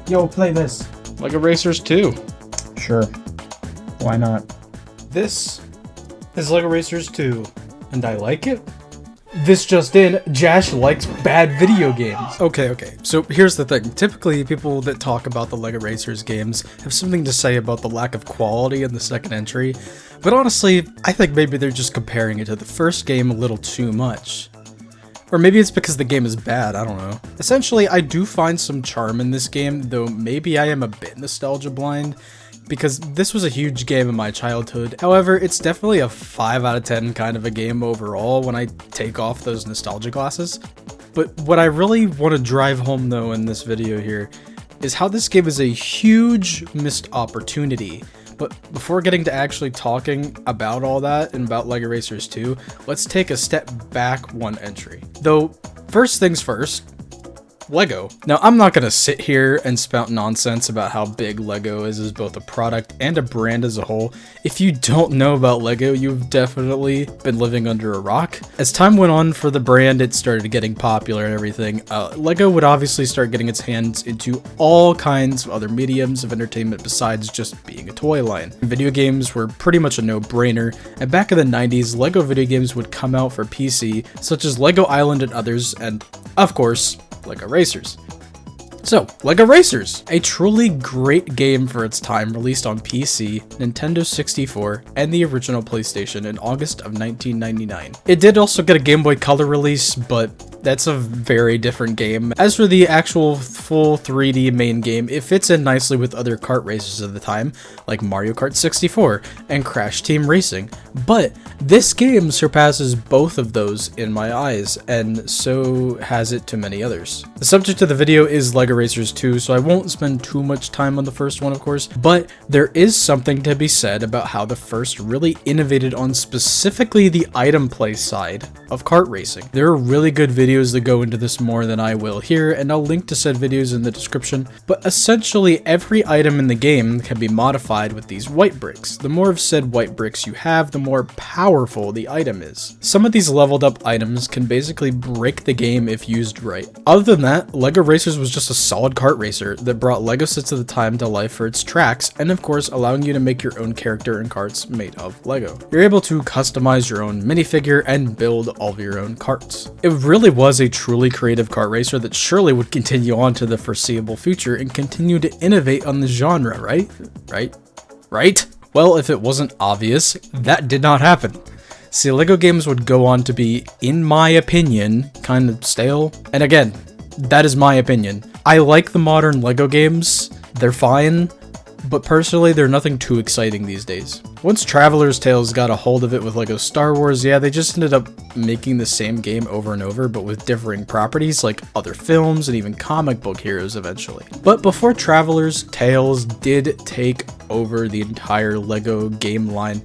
Yo, play this. Lego Racers 2. Sure. Why not? This is Lego Racers 2, and I like it. This just in, Jash likes bad video games. Okay, so here's the thing. Typically, people that talk about the Lego Racers games have something to say about the lack of quality in the second entry, but honestly, I think maybe they're just comparing it to the first game a little too much. Or maybe it's because the game is bad, I don't know. Essentially, I do find some charm in this game, though maybe I am a bit nostalgia blind, because this was a huge game in my childhood. However, it's definitely a 5 out of 10 kind of a game overall when I take off those nostalgia glasses. But what I really want to drive home though in this video here is how this game is a huge missed opportunity. But before getting to actually talking about all that and about Lego Racers 2, let's take a step back one entry. Though, first things first, Lego. Now, I'm not gonna sit here and spout nonsense about how big Lego is as both a product and a brand as a whole. If you don't know about Lego, you've definitely been living under a rock. As time went on for the brand, it started getting popular and everything. Lego would obviously start getting its hands into all kinds of other mediums of entertainment besides just being a toy line. Video games were pretty much a no-brainer, and back in the 90s, Lego video games would come out for PC, such as Lego Island and others, and of course, Lego Racers. So, Lego Racers, a truly great game for its time, released on PC, Nintendo 64, and the original PlayStation in August of 1999. It did also get a Game Boy Color release, but that's a very different game. As for the actual full 3D main game, it fits in nicely with other kart races of the time, like Mario Kart 64 and Crash Team Racing, but this game surpasses both of those in my eyes, and so has it to many others. The subject of the video is Lego Racers 2, so I won't spend too much time on the first one, of course, but there is something to be said about how the first really innovated on specifically the item play side of kart racing. There are really good videos that go into this more than I will here, and I'll link to said videos in the description, but essentially every item in the game can be modified with these white bricks. The more of said white bricks you have, the more powerful the item is. Some of these leveled up items can basically break the game if used right. Other than that, Lego Racers was just a solid kart racer that brought Lego sets of the time to life for its tracks, and of course allowing you to make your own character and karts made of Lego. You're able to customize your own minifigure and build all of your own karts. It really was a truly creative kart racer that surely would continue on to the foreseeable future and continue to innovate on the genre, right? Right? Well, if it wasn't obvious, that did not happen. See, Lego games would go on to be, in my opinion, kind of stale. And again, that is my opinion. I like the modern Lego games, they're fine, but personally they're nothing too exciting these days. Once Traveler's Tales got a hold of it with Lego Star Wars, yeah, they just ended up making the same game over and over, but with differing properties like other films and even comic book heroes eventually. But before Traveler's Tales did take over the entire Lego game line,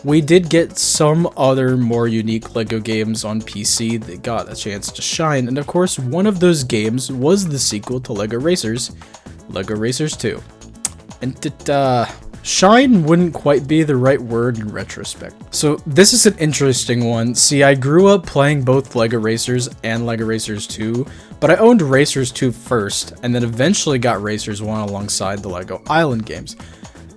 we did get some other more unique Lego games on PC that got a chance to shine, and of course one of those games was the sequel to Lego Racers, Lego Racers 2. And shine wouldn't quite be the right word in retrospect. So this is an interesting one. See, I grew up playing both Lego Racers and Lego Racers 2, but I owned Racers 2 first, and then eventually got Racers 1 alongside the Lego Island games.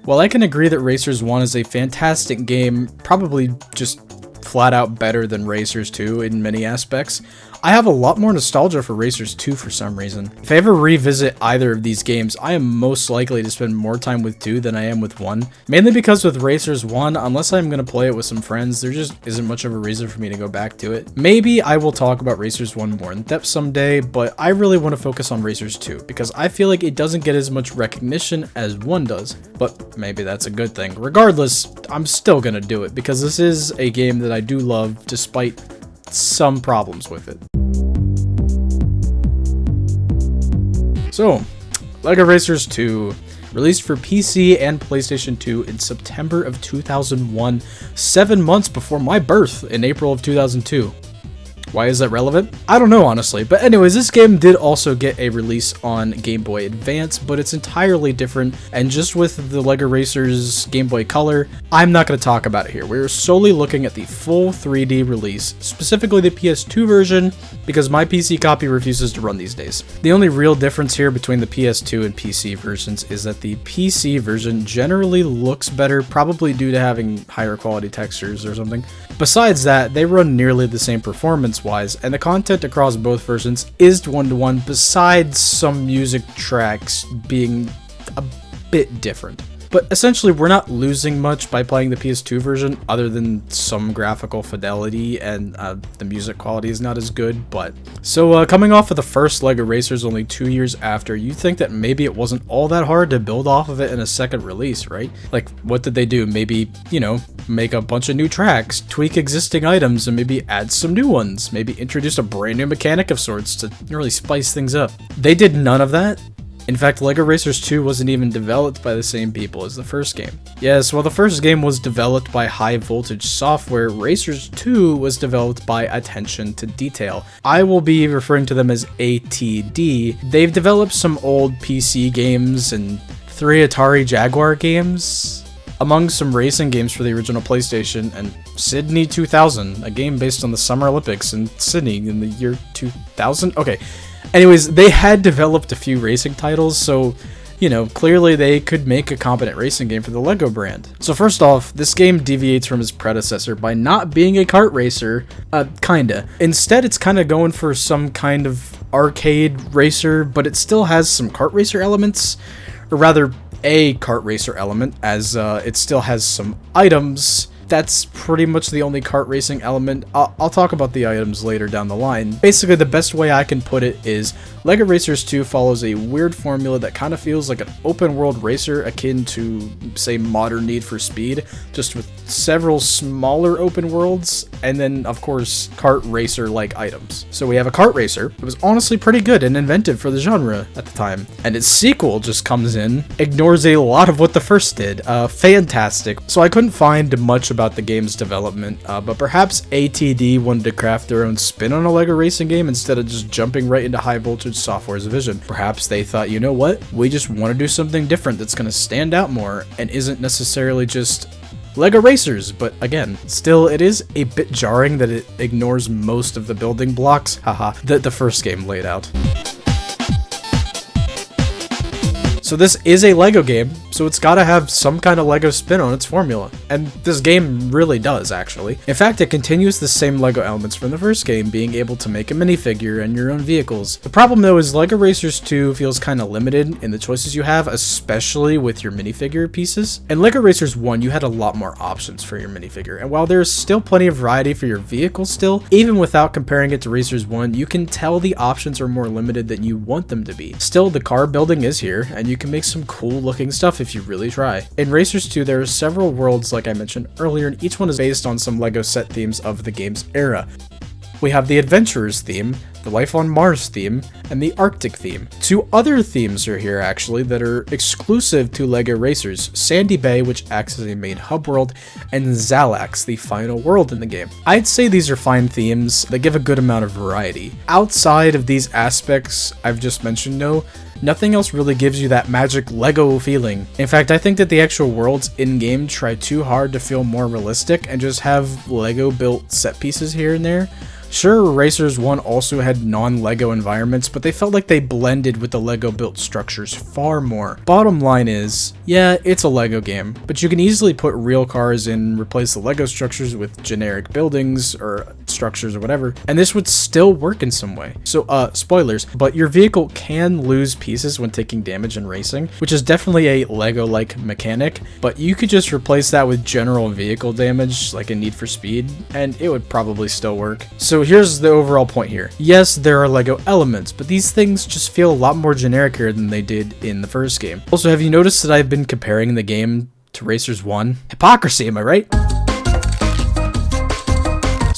While I can agree that Racers 1 is a fantastic game, probably just flat out better than Racers 2 in many aspects, I have a lot more nostalgia for Racers 2 for some reason. If I ever revisit either of these games, I am most likely to spend more time with 2 than I am with 1. Mainly because with Racers 1, unless I'm going to play it with some friends, there just isn't much of a reason for me to go back to it. Maybe I will talk about Racers 1 more in depth someday, but I really want to focus on Racers 2 because I feel like it doesn't get as much recognition as 1 does, but maybe that's a good thing. Regardless, I'm still going to do it because this is a game that I do love despite some problems with it. So, Lego Racers 2, released for PC and PlayStation 2 in September of 2001, 7 months before my birth in April of 2002. Why is that relevant? I don't know, honestly. But anyways, this game did also get a release on Game Boy Advance, but it's entirely different. And just with the LEGO Racers Game Boy Color, I'm not going to talk about it here. We're solely looking at the full 3D release, specifically the PS2 version, because my PC copy refuses to run these days. The only real difference here between the PS2 and PC versions is that the PC version generally looks better, probably due to having higher quality textures or something. Besides that, they run nearly the same performance-wise, and the content across both versions is one-to-one, besides some music tracks being a bit different. But essentially, we're not losing much by playing the PS2 version, other than some graphical fidelity, and the music quality is not as good. But so coming off of the first LEGO Racers only 2 years after, you'd think that maybe it wasn't all that hard to build off of it in a second release, right? Like, what did they do? Maybe, you know, make a bunch of new tracks, tweak existing items, and maybe add some new ones. Maybe introduce a brand new mechanic of sorts to really spice things up. They did none of that. In fact, LEGO Racers 2 wasn't even developed by the same people as the first game. Yes, while the first game was developed by High Voltage Software, Racers 2 was developed by Attention to Detail. I will be referring to them as ATD. They've developed some old PC games and 3 Atari Jaguar games, among some racing games for the original PlayStation, and Sydney 2000, a game based on the Summer Olympics in Sydney in the year 2000. Okay. Anyways, they had developed a few racing titles, so, you know, clearly they could make a competent racing game for the LEGO brand. So first off, this game deviates from its predecessor by not being a kart racer, kinda. Instead, it's kinda going for some kind of arcade racer, but it still has some kart racer elements, or rather, a kart racer element, as it still has some items. That's pretty much the only kart racing element. I'll talk about the items later down the line. Basically, the best way I can put it is LEGO Racers 2 follows a weird formula that kind of feels like an open world racer akin to, say, modern Need for Speed, just with several smaller open worlds, and then, of course, kart racer-like items. So we have a kart racer that was honestly pretty good and inventive for the genre at the time, and its sequel just comes in, ignores a lot of what the first did. Fantastic. So I couldn't find much about the game's development, but perhaps ATD wanted to craft their own spin on a LEGO racing game instead of just jumping right into High Voltage Software's vision. Perhaps they thought, you know what, we just want to do something different that's going to stand out more and isn't necessarily just LEGO Racers, but again, still it is a bit jarring that it ignores most of the building blocks, that the first game laid out. So this is a LEGO game, so it's gotta have some kind of LEGO spin on its formula. And this game really does, actually. In fact, it continues the same LEGO elements from the first game, being able to make a minifigure and your own vehicles. The problem though is LEGO Racers 2 feels kinda limited in the choices you have, especially with your minifigure pieces. In LEGO Racers 1, you had a lot more options for your minifigure, and while there's still plenty of variety for your vehicle still, even without comparing it to Racers 1, you can tell the options are more limited than you want them to be. Still, the car building is here, and you can make some cool looking stuff if you really try. In Racers 2, there are several worlds like I mentioned earlier, and each one is based on some LEGO set themes of the game's era. We have the Adventurers theme, the Life on Mars theme, and the Arctic theme. 2 other themes are here actually that are exclusive to LEGO Racers: Sandy Bay, which acts as a main hub world, and Zalax, the final world in the game. I'd say these are fine themes that give a good amount of variety. Outside of these aspects I've just mentioned though, nothing else really gives you that magic LEGO feeling. In fact, I think that the actual worlds in-game try too hard to feel more realistic and just have LEGO built set pieces here and there. Sure, Racers 1 also had non-LEGO environments, but they felt like they blended with the LEGO built structures far more. Bottom line is, yeah, it's a LEGO game, but you can easily put real cars in and replace the LEGO structures with generic buildings or structures or whatever, and this would still work in some way. So, spoilers, but your vehicle can lose pieces when taking damage in racing, which is definitely a LEGO-like mechanic, but you could just replace that with general vehicle damage, like in Need for Speed, and it would probably still work. So here's the overall point here. Yes, there are LEGO elements, but these things just feel a lot more generic here than they did in the first game. Also, have you noticed that I've been comparing the game to Racers 1? Hypocrisy, am I right?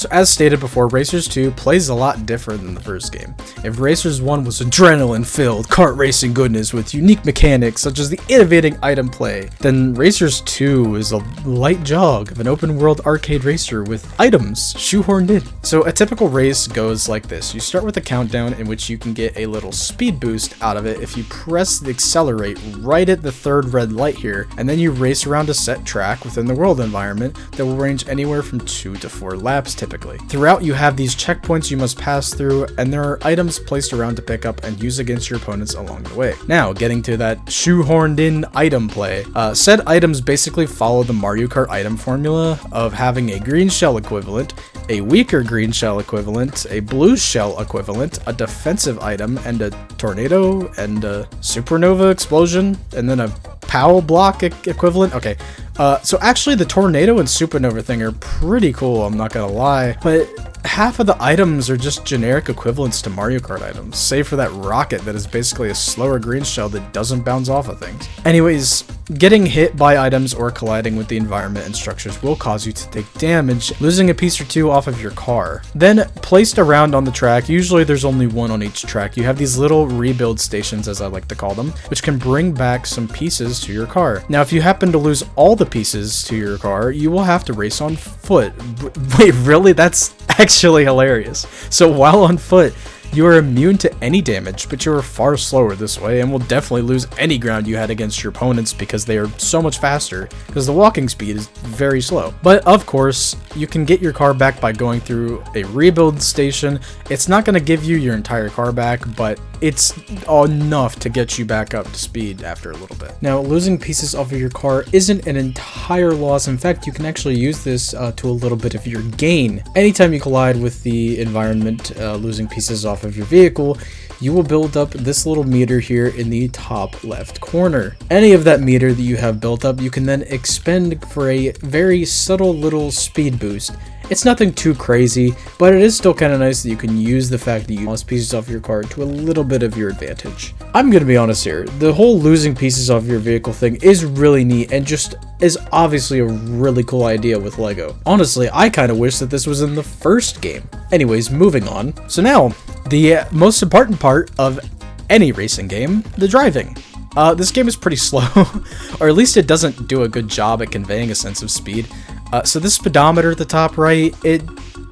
So as stated before, Racers 2 plays a lot different than the first game. If Racers 1 was adrenaline-filled kart racing goodness with unique mechanics such as the innovating item play, then Racers 2 is a light jog of an open-world arcade racer with items shoehorned in. So a typical race goes like this. You start with a countdown in which you can get a little speed boost out of it if you press the accelerate right at the third red light here, and then you race around a set track within the world environment that will range anywhere from 2 to 4 laps typically. Throughout, you have these checkpoints you must pass through, and there are items placed around to pick up and use against your opponents along the way. Now, getting to that shoehorned in item play, said items basically follow the Mario Kart item formula of having a green shell equivalent, a weaker green shell equivalent, a blue shell equivalent, a defensive item, and a tornado, and a supernova explosion, and then a POW block equivalent. Okay, so actually the tornado and supernova thing are pretty cool, I'm not gonna lie, but half of the items are just generic equivalents to Mario Kart items, save for that rocket that is basically a slower green shell that doesn't bounce off of things. Anyways, getting hit by items or colliding with the environment and structures will cause you to take damage, losing a piece or two off of your car. Then, placed around on the track, usually there's only one on each track, you have these little rebuild stations, as I like to call them, which can bring back some pieces to your car. Now, if you happen to lose all the pieces to your car, you will have to race on foot. Wait, really? That's actually hilarious. So while on foot, you are immune to any damage, but you are far slower this way and will definitely lose any ground you had against your opponents because they are so much faster, because the walking speed is very slow. But of course, you can get your car back by going through a rebuild station. It's not going to give you your entire car back, but it's enough to get you back up to speed after a little bit. Now, losing pieces off of your car isn't an entire loss. In fact, you can actually use this to a little bit of your gain. Anytime you collide with the environment, losing pieces off of your vehicle, you will build up this little meter here in the top left corner. Any of that meter that you have built up, you can then expend for a very subtle little speed boost. It's nothing too crazy, but it is still kind of nice that you can use the fact that you lost pieces off your car to a little bit of your advantage. I'm gonna be honest here, the whole losing pieces off your vehicle thing is really neat and just is obviously a really cool idea with LEGO. Honestly, I kind of wish that this was in the first game. Anyways, moving on. So now, the most important part of any racing game, the driving. This game is pretty slow, or at least it doesn't do a good job at conveying a sense of speed. So this speedometer at the top right, it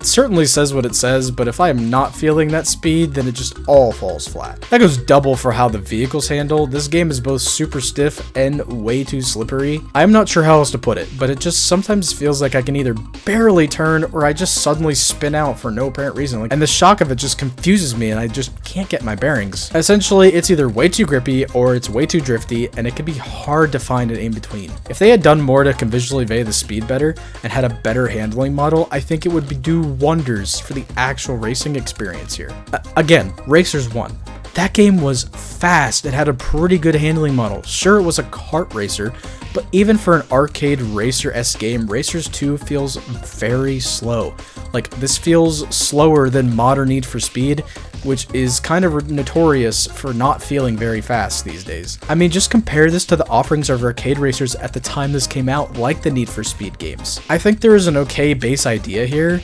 certainly says what it says, but if I am not feeling that speed, then it just all falls flat. That goes double for how the vehicles handle. This game is both super stiff and way too slippery. I'm not sure how else to put it, but it just sometimes feels like I can either barely turn or I just suddenly spin out for no apparent reason. And the shock of it just confuses me and I just can't get my bearings. Essentially, it's either way too grippy or it's way too drifty, and it can be hard to find an in-between. If they had done more to visually convey the speed better and had a better handling model, I think it would do wonders for the actual racing experience here. Again, Racers 1. That game was fast. It had a pretty good handling model. Sure, it was a kart racer, but even for an arcade racer-esque game, Racers 2 feels very slow. Like, this feels slower than modern Need for Speed, which is kind of notorious for not feeling very fast these days. I mean, just compare this to the offerings of arcade racers at the time this came out, like the Need for Speed games. I think there is an okay base idea here.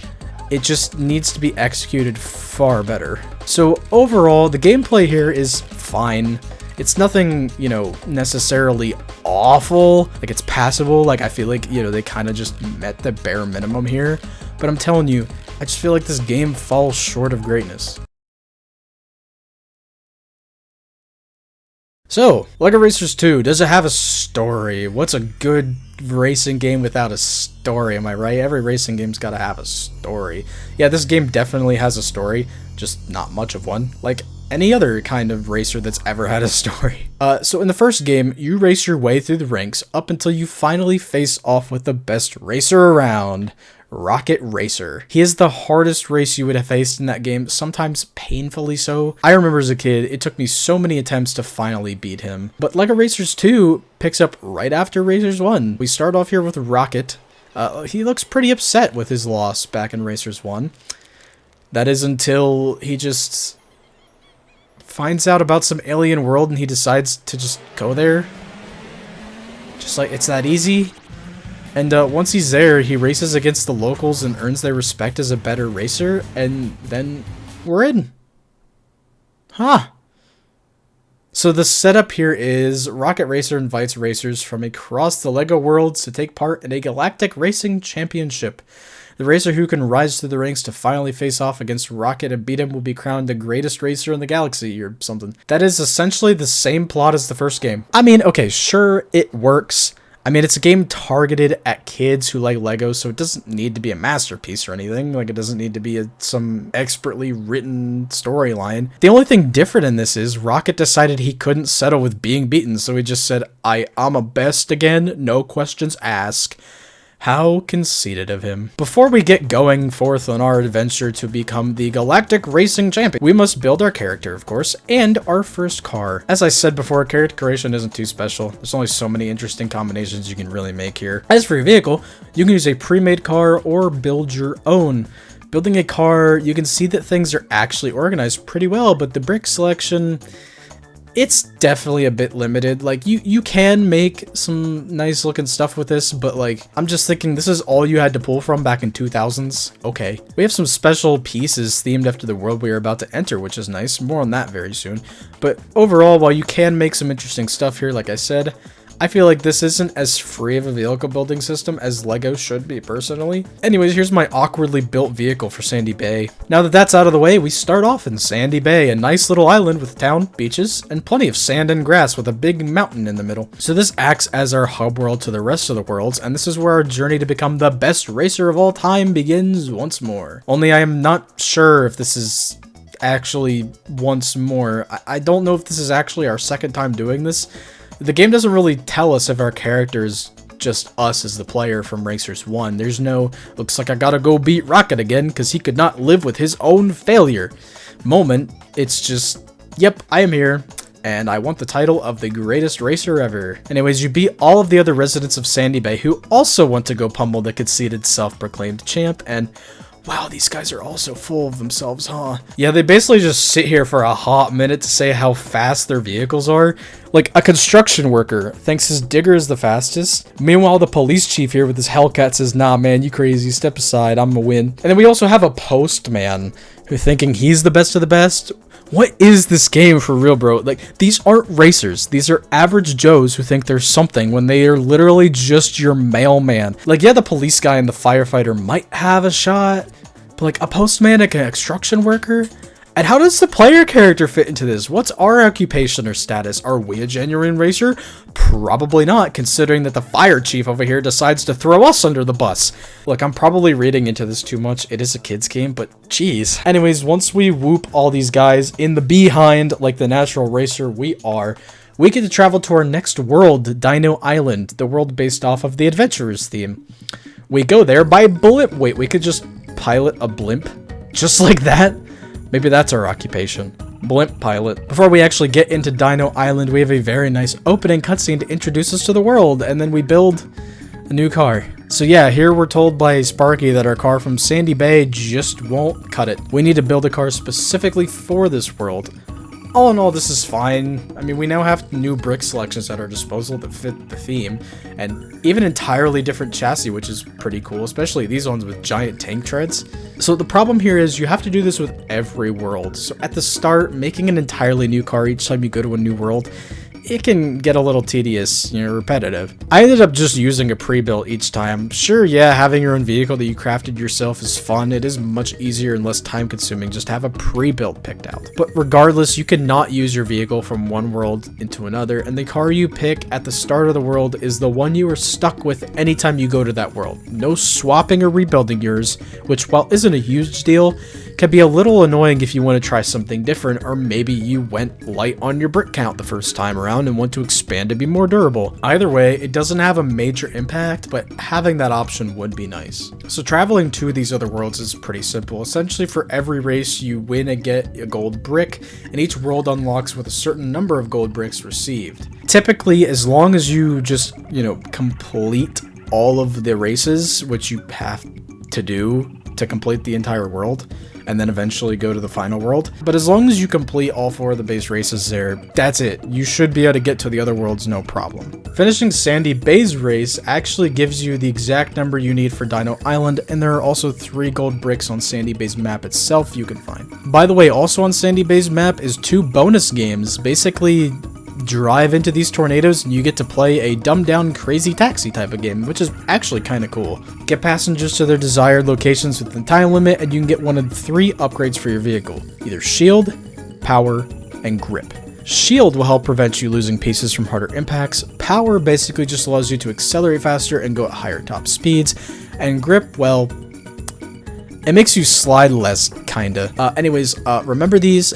It just needs to be executed far better. So overall, the gameplay here is fine. It's nothing, you know, necessarily awful. Like, it's passable. Like, I feel like, you know, they kind of just met the bare minimum here. But I'm telling you, I just feel like this game falls short of greatness. So, LEGO Racers 2, does it have a story? What's a good racing game without a story, am I right? Every racing game's gotta have a story. Yeah, this game definitely has a story, just not much of one. Like any other kind of racer that's ever had a story. So in the first game, you race your way through the ranks up until you finally face off with the best racer around. Rocket Racer. He is the hardest race you would have faced in that game, sometimes painfully so. I remember as a kid, it took me so many attempts to finally beat him. But LEGO Racers 2 picks up right after Racers 1. We start off here with Rocket. He looks pretty upset with his loss back in Racers 1. That is until he just finds out about some alien world and he decides to just go there. Just like, it's that easy. And once he's there, he races against the locals and earns their respect as a better racer, and then we're in. Huh. So the setup here is Rocket Racer invites racers from across the LEGO worlds to take part in a galactic racing championship. The racer who can rise through the ranks to finally face off against Rocket and beat him will be crowned the greatest racer in the galaxy or something. That is essentially the same plot as the first game. I mean, okay, sure, it works. I mean, it's a game targeted at kids who like LEGO, so it doesn't need to be a masterpiece or anything. Like, it doesn't need to be some expertly written storyline. The only thing different in this is Rocket decided he couldn't settle with being beaten, so he just said, I'm a best again, no questions asked. How conceited of him. Before we get going forth on our adventure to become the Galactic Racing Champion, we must build our character, of course, and our first car. As I said before, character creation isn't too special. There's only so many interesting combinations you can really make here. As for your vehicle, you can use a pre-made car or build your own. Building a car, you can see that things are actually organized pretty well, but the brick selection, it's definitely a bit limited. Like, you can make some nice looking stuff with this, but like, I'm just thinking this is all you had to pull from back in 2000s. Okay. We have some special pieces themed after the world we are about to enter, which is nice. More on that very soon. But overall, while you can make some interesting stuff here, like I said, I feel like this isn't as free of a vehicle building system as LEGO should be, personally. Anyways, here's my awkwardly built vehicle for Sandy Bay. Now that that's out of the way, we start off in Sandy Bay, a nice little island with town, beaches, and plenty of sand and grass with a big mountain in the middle. So this acts as our hub world to the rest of the worlds, and this is where our journey to become the best racer of all time begins once more. Only I am not sure if this is actually once more. I don't know if this is actually our second time doing this. The game doesn't really tell us if our character is just us as the player from Racers 1. There's no, looks like I gotta go beat Rocket again because he could not live with his own failure moment. It's just, yep, I am here, and I want the title of the greatest racer ever. Anyways, you beat all of the other residents of Sandy Bay who also want to go pummel the conceited self-proclaimed champ, and wow, these guys are also full of themselves, huh? Yeah, they basically just sit here for a hot minute to say how fast their vehicles are. Like, a construction worker thinks his digger is the fastest. Meanwhile, the police chief here with his Hellcat says, nah, man, you crazy, step aside, I'm gonna win. And then we also have a postman who thinking he's the best of the best. What is this game for real, bro? Like, these aren't racers. These are average Joes who think they're something when they are literally just your mailman. Like, yeah, the police guy and the firefighter might have a shot, but like a postman, like a construction worker? And how does the player character fit into this? What's our occupation or status? Are we a genuine racer? Probably not, considering that the fire chief over here decides to throw us under the bus. Look, I'm probably reading into this too much. It is a kid's game, but geez. Anyways, once we whoop all these guys in the behind like the natural racer we are, we get to travel to our next world, Dino Island, the world based off of the Adventurers theme. We go there by blimp. Wait, we could just pilot a blimp? Just like that? Maybe that's our occupation. Blimp pilot. Before we actually get into Dino Island, we have a very nice opening cutscene to introduce us to the world, and then we build a new car. So yeah, here we're told by Sparky that our car from Sandy Bay just won't cut it. We need to build a car specifically for this world. All in all, this is fine. I mean, we now have new brick selections at our disposal that fit the theme, and even entirely different chassis, which is pretty cool, especially these ones with giant tank treads. So the problem here is you have to do this with every world. So at the start, making an entirely new car each time you go to a new world, it can get a little tedious, repetitive. I ended up just using a pre-built each time. Sure, yeah, having your own vehicle that you crafted yourself is fun. It is much easier and less time consuming just to have a pre-built picked out. But regardless, you cannot use your vehicle from one world into another, and the car you pick at the start of the world is the one you are stuck with anytime you go to that world. No swapping or rebuilding yours, which while isn't a huge deal, can be a little annoying if you want to try something different, or maybe you went light on your brick count the first time around and want to expand to be more durable. Either way, it doesn't have a major impact, but having that option would be nice. So traveling to these other worlds is pretty simple. Essentially, for every race, you win and get a gold brick, and each world unlocks with a certain number of gold bricks received. Typically, as long as you just, complete all of the races, which you have to do to complete the entire world. and then eventually go to the final world. But as long as you complete all 4 of the base races there, that's it. You should be able to get to the other worlds no problem. Finishing Sandy Bay's race actually gives you the exact number you need for Dino Island, and there are also 3 gold bricks on Sandy Bay's map itself you can find. By the way, also on Sandy Bay's map is 2 bonus games. Basically, drive into these tornadoes and you get to play a dumbed down crazy taxi type of game, which is actually kind of cool. Get passengers to their desired locations within time limit, and you can get one of 3 upgrades for your vehicle, either shield, power, and grip. Shield will help prevent you losing pieces from harder impacts. Power basically just allows you to accelerate faster and go at higher top speeds. And grip, well, it makes you slide less, kinda. Remember these,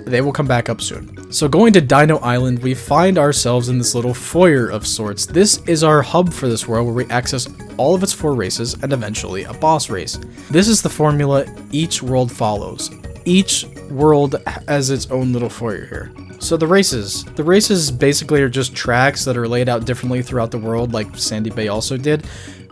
they will come back up soon. So going to Dino Island, we find ourselves in this little foyer of sorts. This is our hub for this world where we access all of its 4 races and eventually a boss race. This is the formula each world follows. Each world has its own little foyer here. So the races basically are just tracks that are laid out differently throughout the world, like Sandy Bay also did.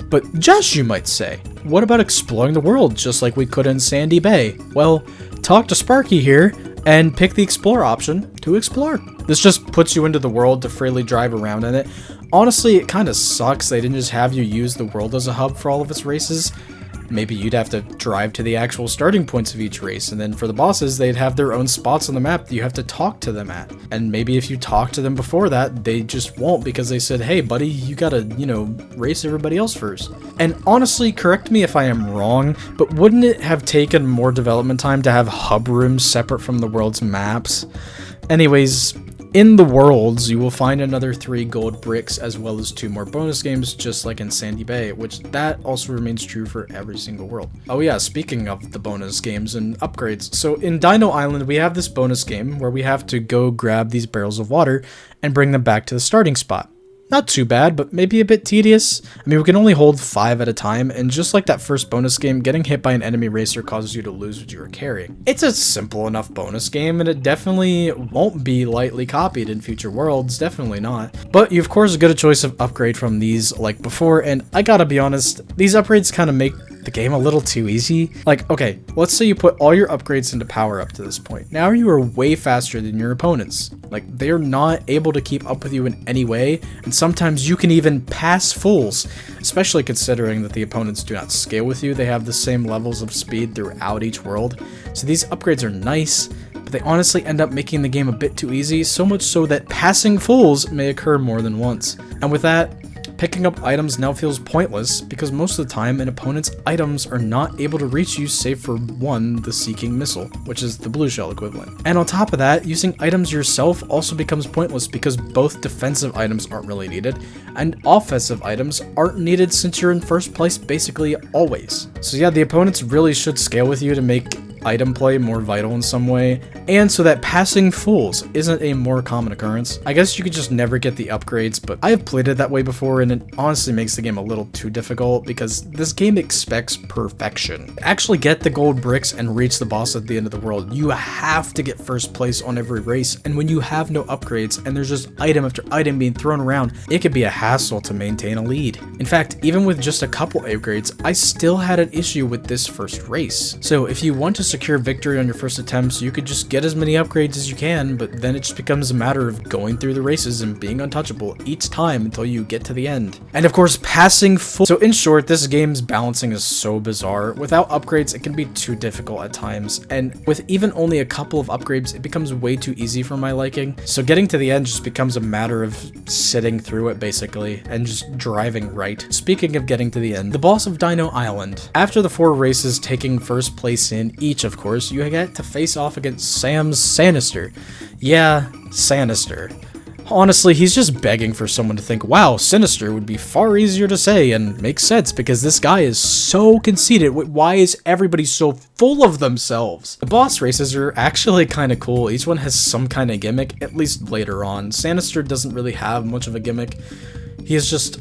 But Jash, you might say, what about exploring the world just like we could in Sandy Bay? Well, talk to Sparky here and pick the explore option to explore. This just puts you into the world to freely drive around in it. Honestly, it kind of sucks they didn't just have you use the world as a hub for all of its races. Maybe you'd have to drive to the actual starting points of each race, and then for the bosses, they'd have their own spots on the map that you have to talk to them at. And maybe if you talk to them before that, they just won't because they said, hey buddy, you gotta, race everybody else first. And honestly, correct me if I am wrong, but wouldn't it have taken more development time to have hub rooms separate from the world's maps? Anyways, in the worlds, you will find another 3 gold bricks as well as 2 more bonus games, just like in Sandy Bay, which that also remains true for every single world. Oh yeah, speaking of the bonus games and upgrades, so in Dino Island, we have this bonus game where we have to go grab these barrels of water and bring them back to the starting spot. Not too bad, but maybe a bit tedious. I mean, we can only hold 5 at a time, and just like that first bonus game, getting hit by an enemy racer causes you to lose what you were carrying. It's a simple enough bonus game, and it definitely won't be lightly copied in future worlds, definitely not. But you of course get a choice of upgrade from these like before, and I gotta be honest, these upgrades kind of make the game a little too easy. Like, okay, let's say you put all your upgrades into power up to this point. Now you are way faster than your opponents. Like, they are not able to keep up with you in any way, and sometimes you can even pass fools, especially considering that the opponents do not scale with you. They have the same levels of speed throughout each world. So these upgrades are nice, but they honestly end up making the game a bit too easy, so much so that passing fools may occur more than once. And with that, picking up items now feels pointless because most of the time an opponent's items are not able to reach you save for one, the Seeking Missile, which is the blue shell equivalent. And on top of that, using items yourself also becomes pointless because both defensive items aren't really needed and offensive items aren't needed since you're in first place basically always. So yeah, the opponents really should scale with you to make item play more vital in some way, and so that passing fools isn't a more common occurrence. I guess you could just never get the upgrades, but I have played it that way before and it honestly makes the game a little too difficult because this game expects perfection. To actually get the gold bricks and reach the boss at the end of the world, you have to get first place on every race, and when you have no upgrades and there's just item after item being thrown around, it could be a hassle to maintain a lead. In fact, even with just a couple upgrades, I still had an issue with this first race. So if you want to secure victory on your first attempts, you could just get as many upgrades as you can, but then it just becomes a matter of going through the races and being untouchable each time until you get to the end. And of course, passing full. So in short, this game's balancing is so bizarre. Without upgrades, it can be too difficult at times, and with even only a couple of upgrades, it becomes way too easy for my liking. So getting to the end just becomes a matter of sitting through it basically, and just driving right. Speaking of getting to the end, the boss of Dino Island. After the 4 races taking first place in each, of course, you get to face off against Sam Sanister. Yeah, Sanister. Honestly, he's just begging for someone to think, wow, Sinister would be far easier to say, and makes sense because this guy is so conceited. Why is everybody so full of themselves? The boss races are actually kind of cool. Each one has some kind of gimmick, at least later on. Sanister doesn't really have much of a gimmick. He is just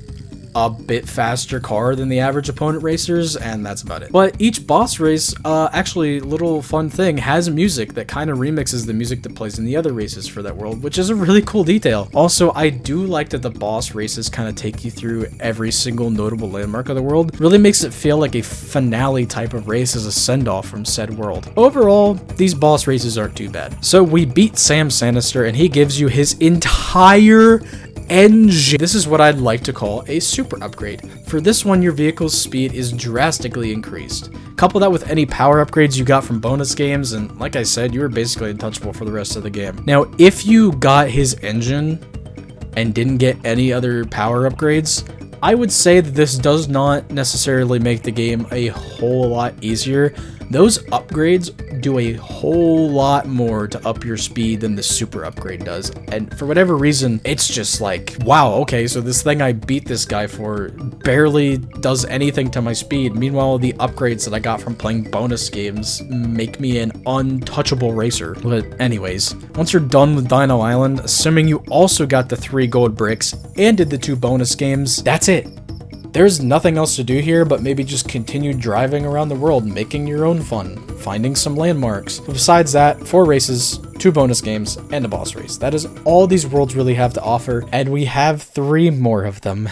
a bit faster car than the average opponent racers, and that's about it. But each boss race, actually, little fun thing, has music that kind of remixes the music that plays in the other races for that world, which is a really cool detail. Also, I do like that the boss races kind of take you through every single notable landmark of the world. Really makes it feel like a finale type of race as a send-off from said world. Overall, these boss races aren't too bad. So we beat Sam Sanister, and he gives you his entire engine. This is what I'd like to call a super upgrade. For this one, your vehicle's speed is drastically increased. Couple that with any power upgrades you got from bonus games, and like I said, you were basically untouchable for the rest of the game. Now, if you got his engine and didn't get any other power upgrades, I would say that this does not necessarily make the game a whole lot easier. Those upgrades do a whole lot more to up your speed than the super upgrade does. And for whatever reason, it's just like, wow, okay, so this thing I beat this guy for barely does anything to my speed. Meanwhile, the upgrades that I got from playing bonus games make me an untouchable racer. But anyways, once you're done with Dino Island, assuming you also got the 3 gold bricks and did the 2 bonus games, that's it. There's nothing else to do here but maybe just continue driving around the world, making your own fun, finding some landmarks. But besides that, 4 races, 2 bonus games, and a boss race. That is all these worlds really have to offer, and we have 3 more of them.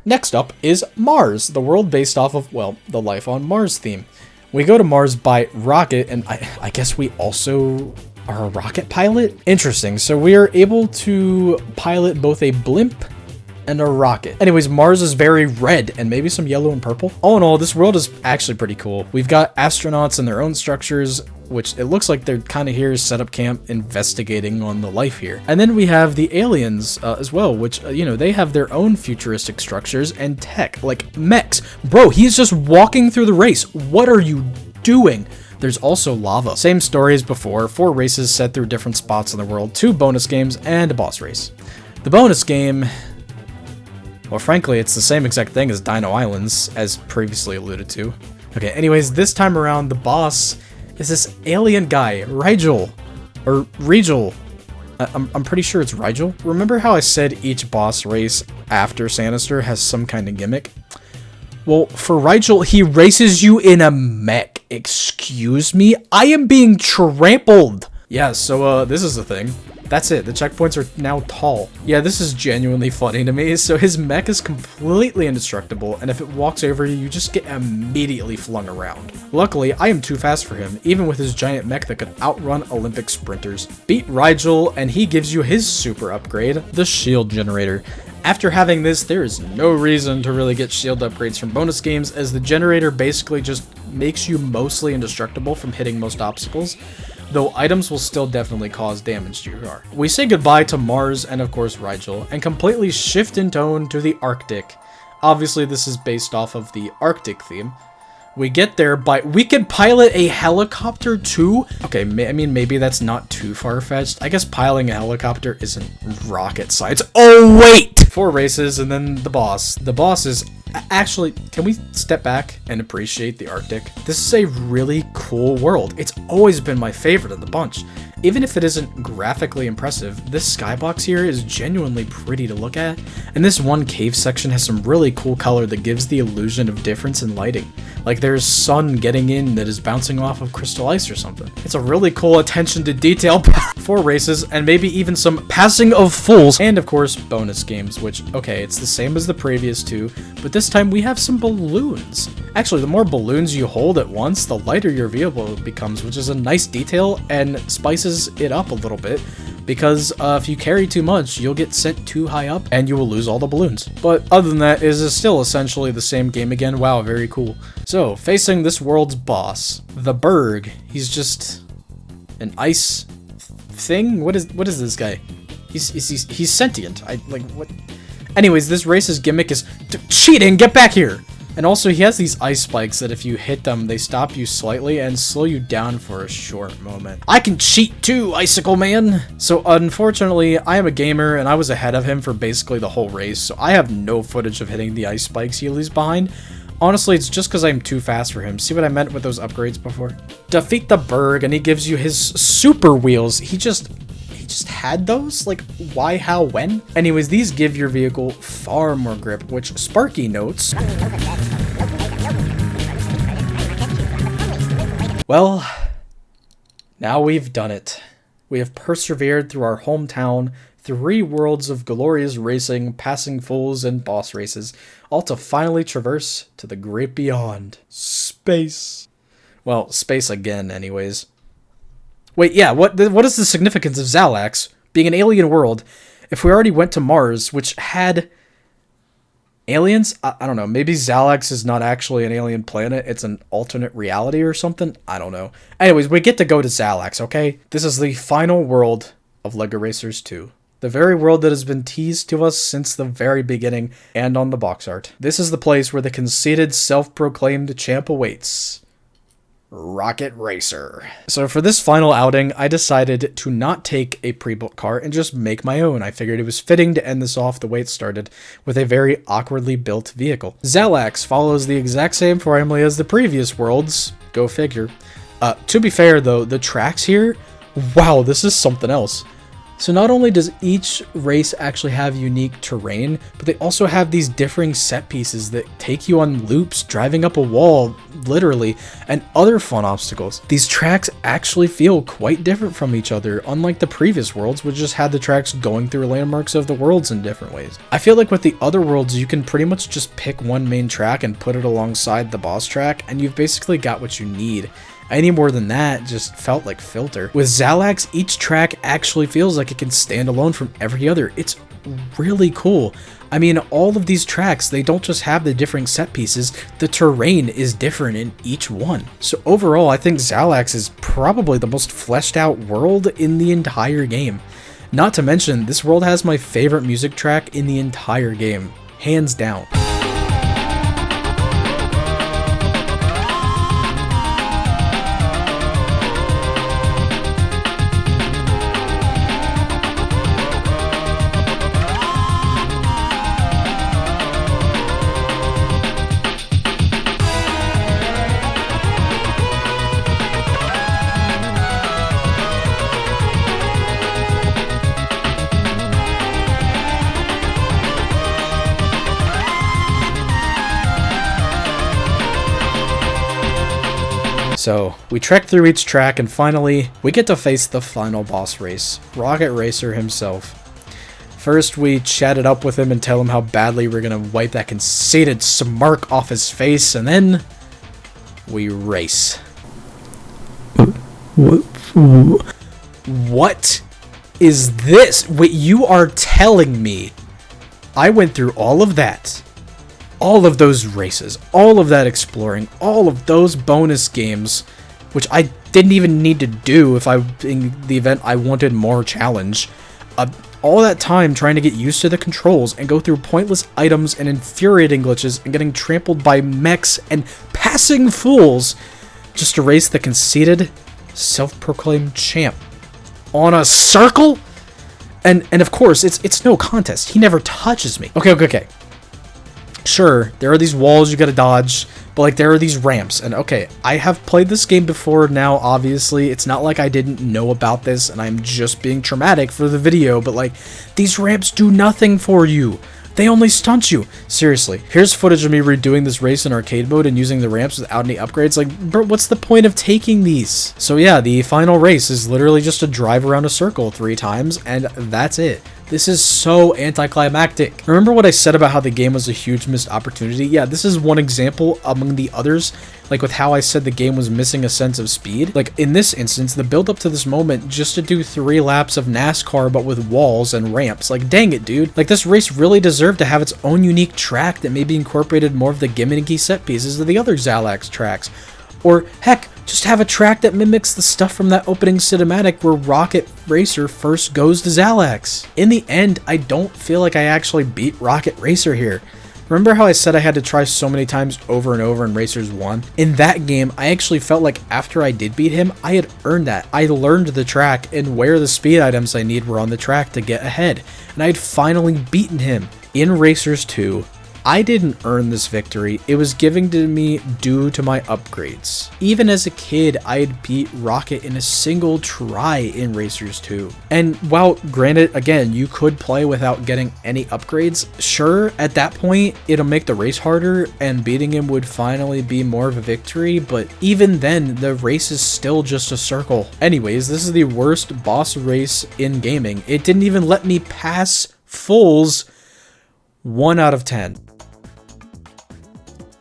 Next up is Mars, the world based off of, well, the Life on Mars theme. We go to Mars by rocket, and I guess we also are a rocket pilot? Interesting, so we are able to pilot both a blimp and a rocket. Anyways, Mars is very red and maybe some yellow and purple. All in all, this world is actually pretty cool. We've got astronauts in their own structures, which it looks like they're kind of here set up camp investigating on the life here. And then we have the aliens as well, which, you know, they have their own futuristic structures and tech, like mechs. Bro, he's just walking through the race. What are you doing? There's also lava. Same story as before, 4 races set through different spots in the world, 2 bonus games, and a boss race. The bonus game, well, frankly, it's the same exact thing as Dino Islands, as previously alluded to. Okay, anyways, this time around, the boss is this alien guy, Rigel, or Regel. I'm pretty sure it's Rigel. Remember how I said each boss race after Sanister has some kind of gimmick? Well, for Rigel, he races you in a mech. Excuse me? I am being trampled! Yeah, so, this is the thing. That's it, the checkpoints are now tall. Yeah, this is genuinely funny to me. So his mech is completely indestructible, and if it walks over you, you just get immediately flung around. Luckily, I am too fast for him, even with his giant mech that could outrun Olympic sprinters. Beat Rigel, and he gives you his super upgrade, the shield generator. After having this, there is no reason to really get shield upgrades from bonus games, as the generator basically just makes you mostly indestructible from hitting most obstacles, though items will still definitely cause damage to your car. We say goodbye to Mars and of course Rigel, and completely shift in tone to the Arctic. Obviously this is based off of the Arctic theme. We get there by, we can pilot a helicopter too? Okay, I mean, maybe that's not too far-fetched. I guess piloting a helicopter isn't rocket science. Oh, wait! 4 races and then the boss. The boss is, actually, can we step back and appreciate the Arctic? This is a really cool world. It's always been my favorite of the bunch. Even if it isn't graphically impressive, this skybox here is genuinely pretty to look at, and this one cave section has some really cool color that gives the illusion of difference in lighting. Like there's sun getting in that is bouncing off of crystal ice or something. It's a really cool attention to detail. 4 races, and maybe even some passing of fools, and of course bonus games, which, okay, it's the same as the previous 2, but this time we have some balloons. Actually, the more balloons you hold at once, the lighter your vehicle becomes, which is a nice detail and spices it up a little bit, because if you carry too much, you'll get sent too high up and you will lose all the balloons. But other than that, it is still essentially the same game again. Wow, very cool. So, facing this world's boss, the Berg. He's just an ice thing? What is this guy? He's sentient. What? Anyways, this race's gimmick is cheating. Get back here. And also, he has these ice spikes that if you hit them, they stop you slightly and slow you down for a short moment. I can cheat too, Icicle Man! So unfortunately, I am a gamer and I was ahead of him for basically the whole race, so I have no footage of hitting the ice spikes he leaves behind. Honestly, it's just because I'm too fast for him. See what I meant with those upgrades before? Defeat the Berg and he gives you his super wheels. He just just had those? Like, why, how, when? Anyways, these give your vehicle far more grip, which Sparky notes. Well, now we've done it. We have persevered through our hometown, 3 worlds of glorious racing, passing fools, and boss races, all to finally traverse to the great beyond. Space. Well, space again, anyways. Wait, yeah, what is the significance of Zalax being an alien world if we already went to Mars, which had aliens? I don't know. Maybe Zalax is not actually an alien planet. It's an alternate reality or something. I don't know. Anyways, we get to go to Zalax, okay? This is the final world of LEGO Racers 2. The very world that has been teased to us since the very beginning and on the box art. This is the place where the conceited, self-proclaimed champ awaits. Rocket Racer. So for this final outing, I decided to not take a pre-built car and just make my own. I figured it was fitting to end this off the way it started, with a very awkwardly built vehicle. Zalax follows the exact same family as the previous worlds. Go figure. To be fair though, the tracks here, wow, this is something else. So not only does each race actually have unique terrain, but they also have these differing set pieces that take you on loops, driving up a wall, literally, and other fun obstacles. These tracks actually feel quite different from each other, unlike the previous worlds, which just had the tracks going through landmarks of the worlds in different ways. I feel like with the other worlds, you can pretty much just pick one main track and put it alongside the boss track, and you've basically got what you need. Any more than that just felt like filter. With Zalax, each track actually feels like it can stand alone from every other. It's really cool. I mean, all of these tracks, they don't just have the differing set pieces, the terrain is different in each one. So overall, I think Zalax is probably the most fleshed out world in the entire game. Not to mention, this world has my favorite music track in the entire game, hands down. So, we trek through each track and finally, we get to face the final boss race, Rocket Racer himself. First, we chat it up with him and tell him how badly we're gonna wipe that conceited smirk off his face, and then we race. What is this? Wait, you are telling me I went through all of that? All of those races, all of that exploring, all of those bonus games, which I didn't even need to do if in the event I wanted more challenge. All that time trying to get used to the controls and go through pointless items and infuriating glitches and getting trampled by mechs and passing fools just to race the conceited, self-proclaimed champ on a circle? And of course, it's no contest. He never touches me. Okay. Sure, there are these walls you gotta dodge, but like there are these ramps, and okay, I have played this game before now, obviously. It's not like I didn't know about this and I'm just being traumatic for the video, but like, these ramps do nothing for you. They only stunt you. Seriously, here's footage of me redoing this race in arcade mode and using the ramps without any upgrades. Like, bro, what's the point of taking these? So yeah, the final race is literally just to drive around a circle 3 times, and that's it. This is so anticlimactic. Remember what I said about how the game was a huge missed opportunity? Yeah, this is one example among the others, like with how I said the game was missing a sense of speed. Like in this instance, the build up to this moment just to do 3 laps of NASCAR but with walls and ramps. Like dang it, dude. Like this race really deserved to have its own unique track that maybe incorporated more of the gimmicky set pieces of the other Zalax tracks. Or heck, just have a track that mimics the stuff from that opening cinematic where Rocket Racer first goes to Zalax. In the end, I don't feel like I actually beat Rocket Racer here. Remember how I said I had to try so many times over and over in Racers 1? In that game, I actually felt like after I did beat him, I had earned that. I learned the track and where the speed items I need were on the track to get ahead, and I had finally beaten him. In Racers 2, I didn't earn this victory, it was given to me due to my upgrades. Even as a kid, I'd beat Rocket in a single try in Racers 2. And while granted, again, you could play without getting any upgrades, sure, at that point, it'll make the race harder and beating him would finally be more of a victory, but even then, the race is still just a circle. Anyways, this is the worst boss race in gaming. It didn't even let me pass fulls 1 out of 10.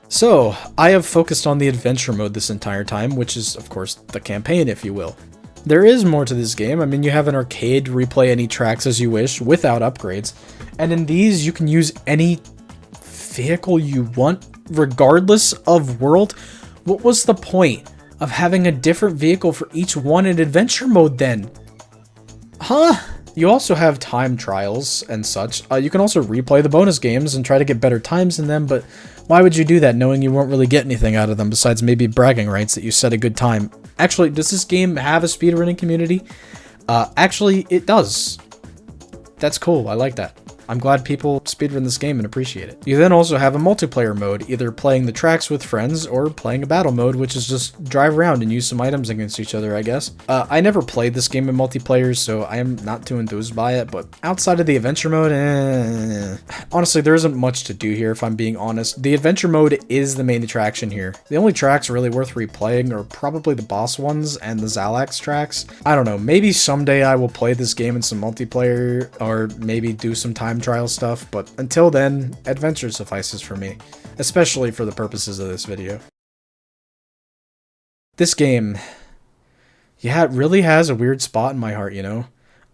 So, I have focused on the adventure mode this entire time, which is, of course, the campaign, if you will. There is more to this game. I mean, you have an arcade to replay any tracks as you wish, without upgrades. And in these, you can use any vehicle you want, regardless of world. What was the point of having a different vehicle for each one in adventure mode then? Huh? You also have time trials and such. You can also replay the bonus games and try to get better times in them, but why would you do that knowing you won't really get anything out of them besides maybe bragging rights that you set a good time? Actually, does this game have a speedrunning community? Actually, it does. That's cool. I like that. I'm glad people speedrun this game and appreciate it. You then also have a multiplayer mode, either playing the tracks with friends or playing a battle mode, which is just drive around and use some items against each other, I guess. I never played this game in multiplayer, so I am not too enthused by it, but outside of the adventure mode, honestly, there isn't much to do here, if I'm being honest. The adventure mode is the main attraction here. The only tracks really worth replaying are probably the boss ones and the Zalax tracks. I don't know, maybe someday I will play this game in some multiplayer, or maybe do some time trial stuff, but until then, adventure suffices for me, especially for the purposes of this video. This game, yeah, it really has a weird spot in my heart, you know?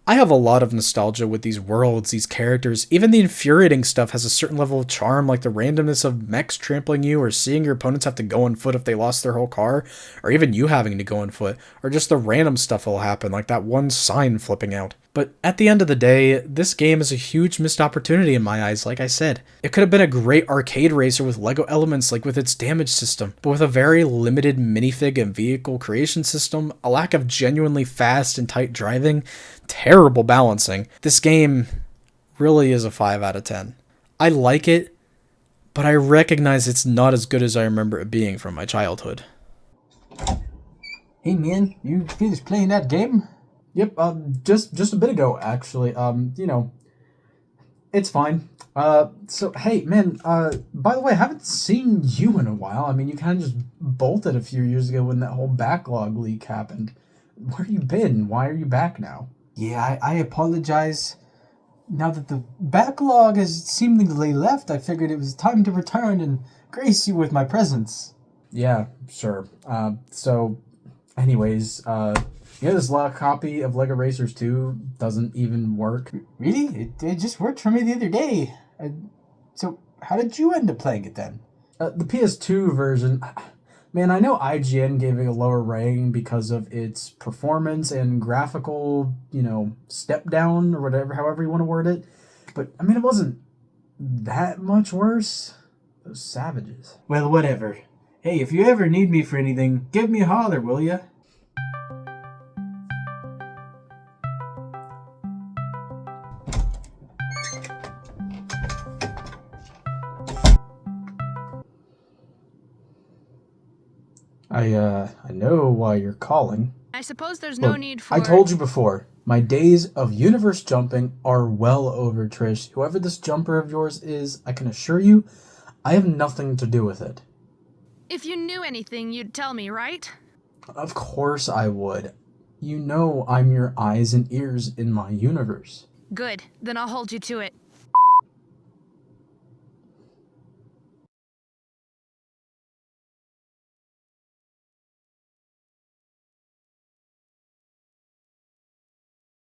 I have a lot of nostalgia with these worlds, these characters. Even the infuriating stuff has a certain level of charm, like the randomness of mechs trampling you, or seeing your opponents have to go on foot if they lost their whole car, or even you having to go on foot, or just the random stuff that'll happen, like that one sign flipping out. But at the end of the day, this game is a huge missed opportunity in my eyes, like I said. It could have been a great arcade racer with LEGO elements, like with its damage system, but with a very limited minifig and vehicle creation system, a lack of genuinely fast and tight driving, terrible balancing. This game really is a 5 out of 10. I like it, but I recognize it's not as good as I remember it being from my childhood. Hey man, you finished playing that game? Yep, just a bit ago, actually. You know, it's fine. So, hey, man, by the way, I haven't seen you in a while. I mean, you kind of just bolted a few years ago when that whole backlog leak happened. Where you been? Why are you back now? Yeah, I apologize. Now that the backlog has seemingly left, I figured it was time to return and grace you with my presence. Yeah, sure. So, anyways, yeah, this copy of LEGO Racers 2 doesn't even work. Really? It just worked for me the other day. So, how did you end up playing it then? The PS2 version... Man, I know IGN gave it a lower rating because of its performance and graphical, you know, step down or whatever, however you want to word it. But, I mean, it wasn't that much worse. Those savages. Well, whatever. Hey, if you ever need me for anything, give me a holler, will ya? I know why you're calling. I suppose there's no need for... I told you before, my days of universe jumping are well over, Trish. Whoever this jumper of yours is, I can assure you, I have nothing to do with it. If you knew anything, you'd tell me, right? Of course I would. You know I'm your eyes and ears in my universe. Good, then I'll hold you to it.